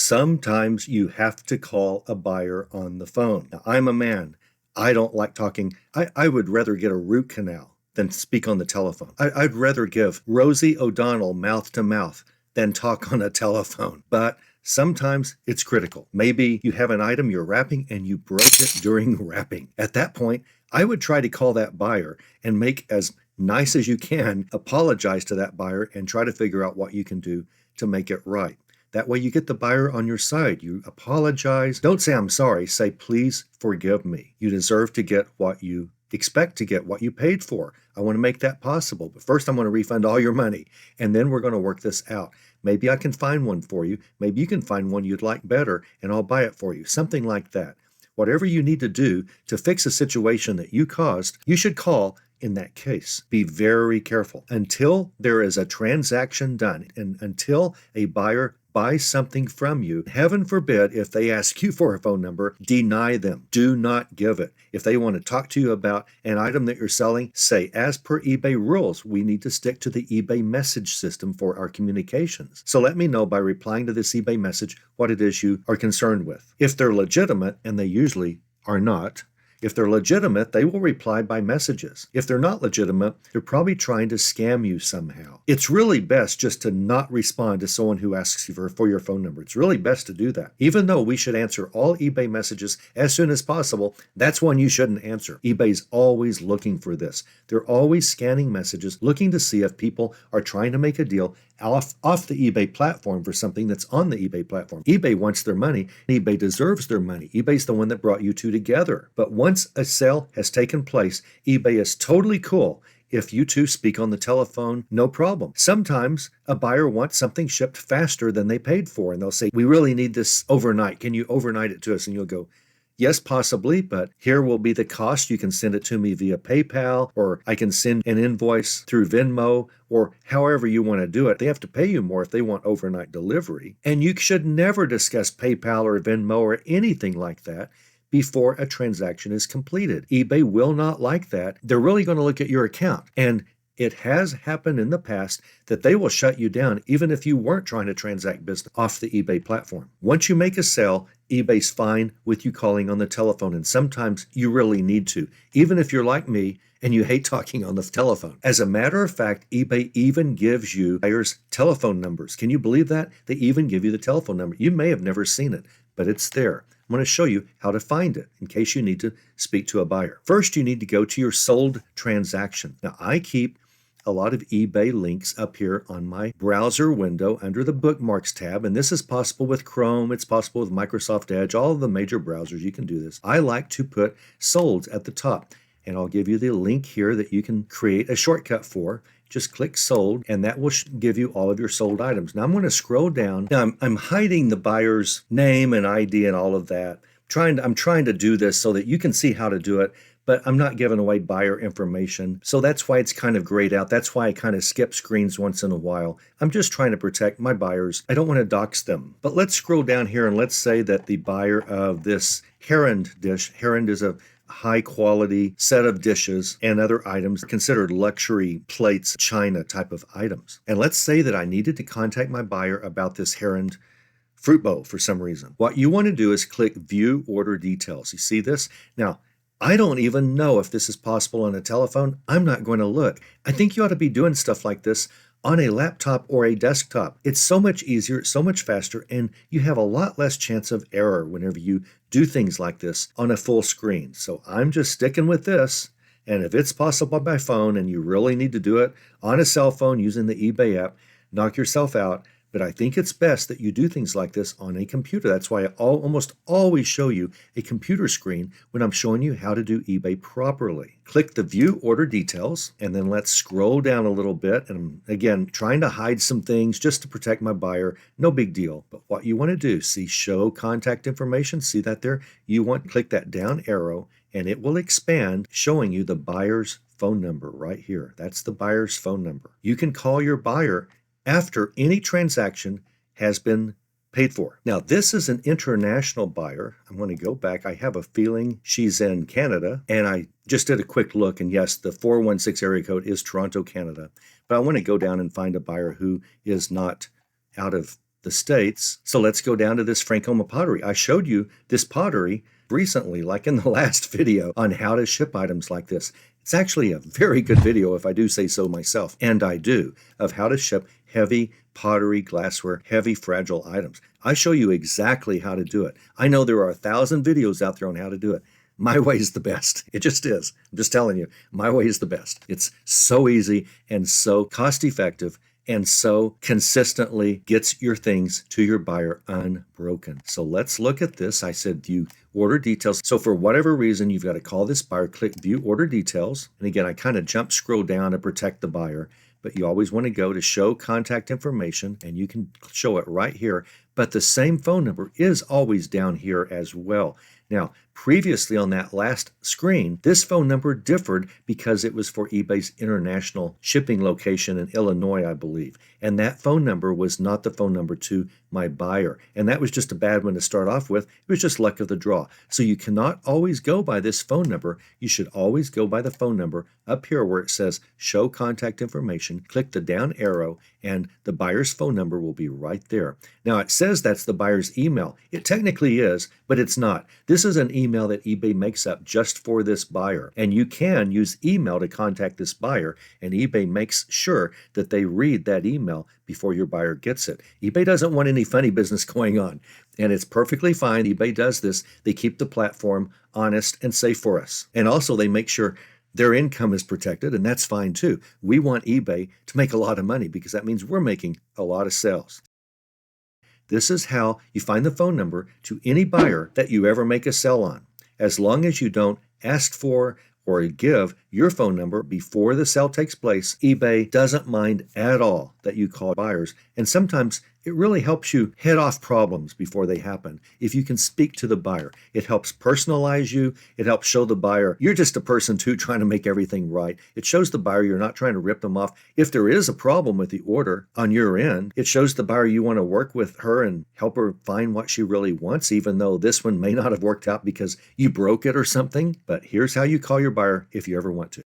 Sometimes you have to call a buyer on the phone. Now, I'm a man. I don't like talking. I would rather get a root canal than speak on the telephone. I'd rather give Rosie O'Donnell mouth to mouth than talk on a telephone. But sometimes it's critical. Maybe you have an item you're wrapping and you broke it during wrapping. At that point, I would try to call that buyer and make as nice as you can, apologize to that buyer, and try to figure out what you can do to make it right. That way you get the buyer on your side. You apologize. Don't say, I'm sorry. Say, please forgive me. You deserve to get what you expect to get, what you paid for. I want to make that possible. But first, I want to refund all your money. And then we're going to work this out. Maybe I can find one for you. Maybe you can find one you'd like better, and I'll buy it for you. Something like that. Whatever you need to do to fix a situation that you caused, you should call in that case. Be very careful. Until there is a transaction done and until a buyer buys something from you, heaven forbid if they ask you for a phone number, deny them. Do not give it. If they want to talk to you about an item that you're selling, say, as per eBay rules, we need to stick to the eBay message system for our communications. So let me know by replying to this eBay message what it is you are concerned with. If they're legitimate, and they usually are not, if they're legitimate, they will reply by messages. If they're not legitimate, they're probably trying to scam you somehow. It's really best just to not respond to someone who asks you for your phone number. It's really best to do that. Even though we should answer all eBay messages as soon as possible, that's one you shouldn't answer. eBay's always looking for this. They're always scanning messages, looking to see if people are trying to make a deal off the eBay platform for something that's on the eBay platform. eBay wants their money. eBay deserves their money. eBay's the one that brought you two together. But once a sale has taken place, eBay is totally cool. If you two speak on the telephone, no problem. Sometimes a buyer wants something shipped faster than they paid for, and they'll say, we really need this overnight. Can you overnight it to us? And you'll go, yes, possibly, but here will be the cost. You can send it to me via PayPal, or I can send an invoice through Venmo, or however you want to do it. They have to pay you more if they want overnight delivery. And you should never discuss PayPal or Venmo or anything like that before a transaction is completed. eBay will not like that. They're really going to look at your account. And it has happened in the past that they will shut you down even if you weren't trying to transact business off the eBay platform. Once you make a sale, eBay's fine with you calling on the telephone, and sometimes you really need to, even if you're like me and you hate talking on the telephone. As a matter of fact, eBay even gives you buyers' telephone numbers. Can you believe that? They even give you the telephone number. You may have never seen it, but it's there. I'm going to show you how to find it in case you need to speak to a buyer. First, you need to go to your sold transaction. Now, I keep a lot of eBay links up here on my browser window under the bookmarks tab, and this is possible with Chrome, it's possible with Microsoft Edge, all of the major browsers, you can do this. I like to put sold at the top, and I'll give you the link here that you can create a shortcut for. Just click sold, and that will give you all of your sold items. Now I'm going to scroll down. Now I'm hiding the buyer's name and ID and all of that. I'm trying to do this so that you can see how to do it, but I'm not giving away buyer information. So that's why it's kind of grayed out. That's why I kind of skip screens once in a while. I'm just trying to protect my buyers. I don't want to dox them. But let's scroll down here and let's say that the buyer of this Heron dish, Heron is a high quality set of dishes and other items considered luxury plates, china type of items. And let's say that I needed to contact my buyer about this Heron fruit bowl for some reason. What you want to do is click View Order Details. You see this? Now, I don't even know if this is possible on a telephone. I'm not going to look. I think you ought to be doing stuff like this on a laptop or a desktop. It's so much easier, so much faster, and you have a lot less chance of error whenever you do things like this on a full screen. So I'm just sticking with this. And if it's possible by phone and you really need to do it on a cell phone using the eBay app, knock yourself out. But I think it's best that you do things like this on a computer. That's why I almost always show you a computer screen when I'm showing you how to do eBay properly. Click the View Order Details, and then let's scroll down a little bit. And I'm, again, trying to hide some things just to protect my buyer. No big deal. But what you want to do, see Show Contact Information. See that there? You want to click that down arrow, and it will expand, showing you the buyer's phone number right here. That's the buyer's phone number. You can call your buyer after any transaction has been paid for. Now, this is an international buyer. I'm going to go back. I have a feeling she's in Canada, and I just did a quick look, and yes, the 416 area code is Toronto, Canada. But I want to go down and find a buyer who is not out of the States. So let's go down to this Frankoma pottery. I showed you this pottery recently, like in the last video, on how to ship items like this. It's actually a very good video, if I do say so myself, and I do, of how to ship heavy pottery, glassware, heavy fragile items. I show you exactly how to do it. I know there are 1,000 videos out there on how to do it. My way is the best. It just is. I'm just telling you, my way is the best. It's so easy and so cost effective and so consistently gets your things to your buyer unbroken. So let's look at this. I said view order details. So for whatever reason, you've got to call this buyer, click view order details. And again, I kind of scroll down to protect the buyer, but you always want to go to show contact information, and you can show it right here. But the same phone number is always down here as well. Now, previously on that last screen, this phone number differed because it was for eBay's international shipping location in Illinois, I believe. And that phone number was not the phone number to my buyer. And that was just a bad one to start off with. It was just luck of the draw. So you cannot always go by this phone number. You should always go by the phone number up here where it says show contact information. Click the down arrow and the buyer's phone number will be right there. Now it says that's the buyer's email. It technically is, but it's not. This is an email that eBay makes up just for this buyer. And you can use email to contact this buyer, and eBay makes sure that they read that email before your buyer gets it. eBay doesn't want any funny business going on, and it's perfectly fine. eBay does this. They keep the platform honest and safe for us. And also they make sure their income is protected, and that's fine too. We want eBay to make a lot of money because that means we're making a lot of sales. This is how you find the phone number to any buyer that you ever make a sell on. As long as you don't ask for or give your phone number before the sale takes place, eBay doesn't mind at all that you call buyers. And sometimes it really helps you head off problems before they happen. If you can speak to the buyer, it helps personalize you. It helps show the buyer you're just a person too trying to make everything right. It shows the buyer you're not trying to rip them off. If there is a problem with the order on your end, it shows the buyer you want to work with her and help her find what she really wants, even though this one may not have worked out because you broke it or something. But here's how you call your buyer if you ever want to.